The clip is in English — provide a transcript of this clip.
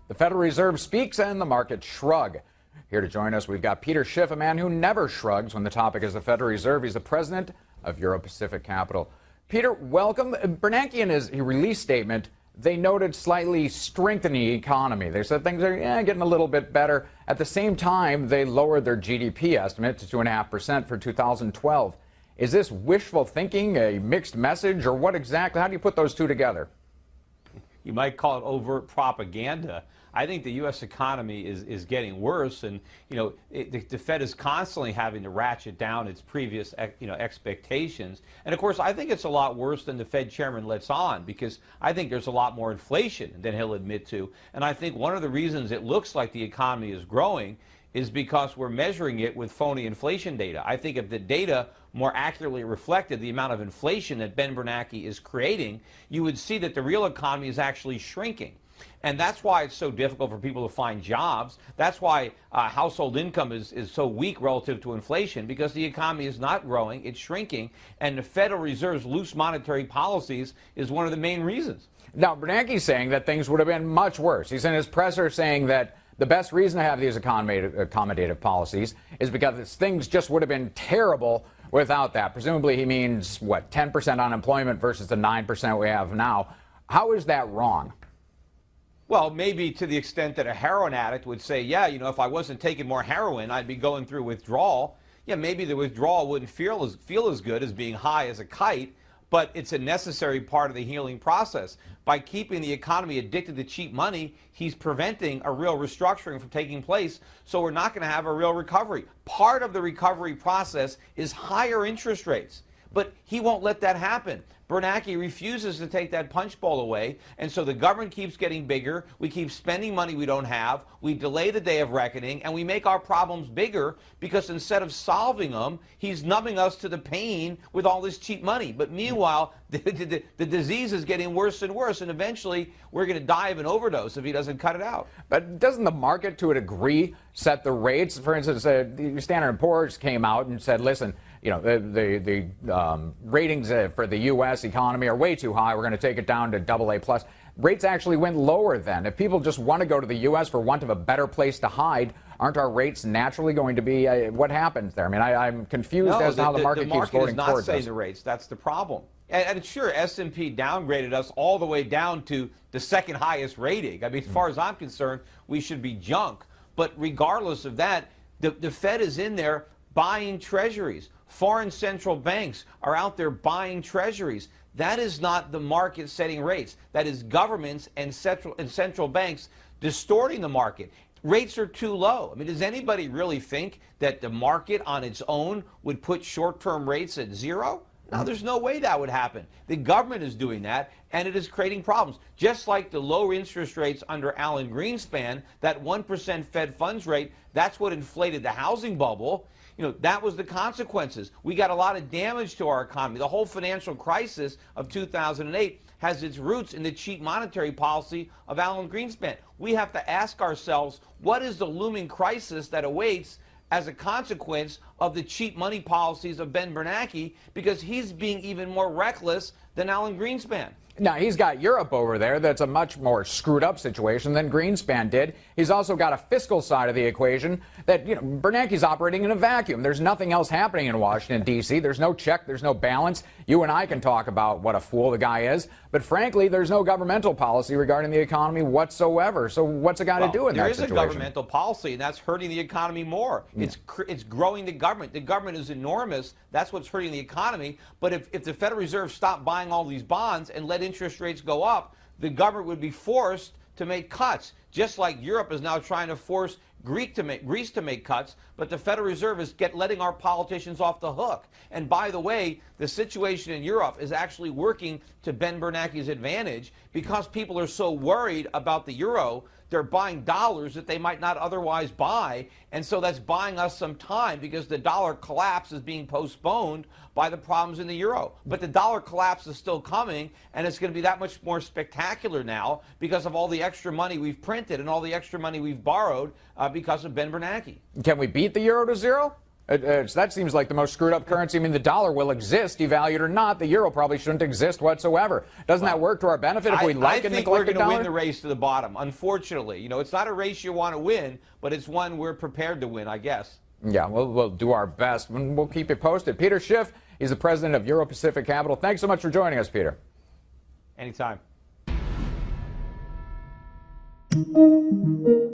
The Federal Reserve speaks and the markets shrug. Here to join us, we've got Peter Schiff, a man who never shrugs when the topic is the Federal Reserve. He's the president of Euro-Pacific Capital. Peter, welcome. Bernanke, in his release statement, they noted slightly strengthening economy. They said things are getting a little bit better. At the same time, they lowered their GDP estimate to 2.5% for 2012. Is this wishful thinking, a mixed message, or what exactly? How do you put those two together? You might call it overt propaganda. I think the U.S. economy is getting worse, and the Fed is constantly having to ratchet down its previous expectations. And of course, I think it's a lot worse than the Fed chairman lets on, because I think there's a lot more inflation than he'll admit to. And I think one of the reasons it looks like the economy is growing is because we're measuring it with phony inflation data. I think if the data more accurately reflected the amount of inflation that Ben Bernanke is creating, you would see that the real economy is actually shrinking. And that's why it's so difficult for people to find jobs. That's why household income is so weak relative to inflation, because the economy is not growing, it's shrinking, and the Federal Reserve's loose monetary policies is one of the main reasons. Now, Bernanke's saying that things would have been much worse. He's in his presser saying that the best reason to have these accommodative policies is because things just would have been terrible without that. Presumably he means, what, 10% unemployment versus the 9% we have now. How is that wrong? Well, maybe to the extent that a heroin addict would say, yeah, if I wasn't taking more heroin, I'd be going through withdrawal. Yeah, maybe the withdrawal wouldn't feel as good as being high as a kite, but it's a necessary part of the healing process. By keeping the economy addicted to cheap money, he's preventing a real restructuring from taking place, so we're not going to have a real recovery. Part of the recovery process is higher interest rates, but he won't let that happen. Bernanke refuses to take that punch bowl away, and so the government keeps getting bigger, we keep spending money we don't have, we delay the day of reckoning, and we make our problems bigger because instead of solving them, he's numbing us to the pain with all this cheap money. But meanwhile, the disease is getting worse and worse, and eventually we're going to die of an overdose if he doesn't cut it out. But doesn't the market, to a degree, set the rates? For instance, Standard & Poor's came out and said, listen, the ratings for the U.S. economy are way too high. We're going to take it down to AA+. Rates actually went lower then. If people just want to go to the U.S. for want of a better place to hide, aren't our rates naturally going to be what happens there? I mean, I'm confused as to how the market keeps voting towards us. The market is not setting the rates. That's the problem. And sure, S&P downgraded us all the way down to the second highest rating. I mean, as far as I'm concerned, we should be junk. But regardless of that, the Fed is in there buying treasuries. Foreign central banks are out there buying treasuries. That is not the market setting rates. That is governments and central banks distorting the market. Rates are too low. I mean, does anybody really think that the market on its own would put short-term rates at zero? No, there's no way that would happen. The government is doing that, and it is creating problems. Just like the low interest rates under Alan Greenspan, that 1% Fed funds rate, that's what inflated the housing bubble. That was the consequences. We got a lot of damage to our economy. The whole financial crisis of 2008 has its roots in the cheap monetary policy of Alan Greenspan. We have to ask ourselves, what is the looming crisis that awaits as a consequence of the cheap money policies of Ben Bernanke, because he's being even more reckless than Alan Greenspan. Now, he's got Europe over there that's a much more screwed up situation than Greenspan did. He's also got a fiscal side of the equation that, Bernanke's operating in a vacuum. There's nothing else happening in Washington, D.C. There's no check. There's no balance. You and I can talk about what a fool the guy is. But frankly, there's no governmental policy regarding the economy whatsoever. So what's a guy to do in that situation? There is a governmental policy, and that's hurting the economy more. Yeah. It's growing the government. The government is enormous. That's what's hurting the economy. But if the Federal Reserve stopped buying all these bonds and let interest rates go up, the government would be forced to make cuts, just like Europe is now trying to force Greece to make cuts, but the Federal Reserve is letting our politicians off the hook. And by the way, the situation in Europe is actually working to Ben Bernanke's advantage, because people are so worried about the euro. They're buying dollars that they might not otherwise buy, and so that's buying us some time, because the dollar collapse is being postponed by the problems in the euro. But the dollar collapse is still coming, and it's going to be that much more spectacular now because of all the extra money we've printed and all the extra money we've borrowed because of Ben Bernanke. Can we beat the euro to zero? That seems like the most screwed up currency. I mean, the dollar will exist, devalued or not. The euro probably shouldn't exist whatsoever. Doesn't that work to our benefit if we like and neglect the dollar? I think we're going to win the race to the bottom, unfortunately. You know, it's not a race you want to win, but it's one we're prepared to win, I guess. Yeah, we'll do our best, and we'll keep you posted. Peter Schiff, he's the president of Euro-Pacific Capital. Thanks so much for joining us, Peter. Anytime.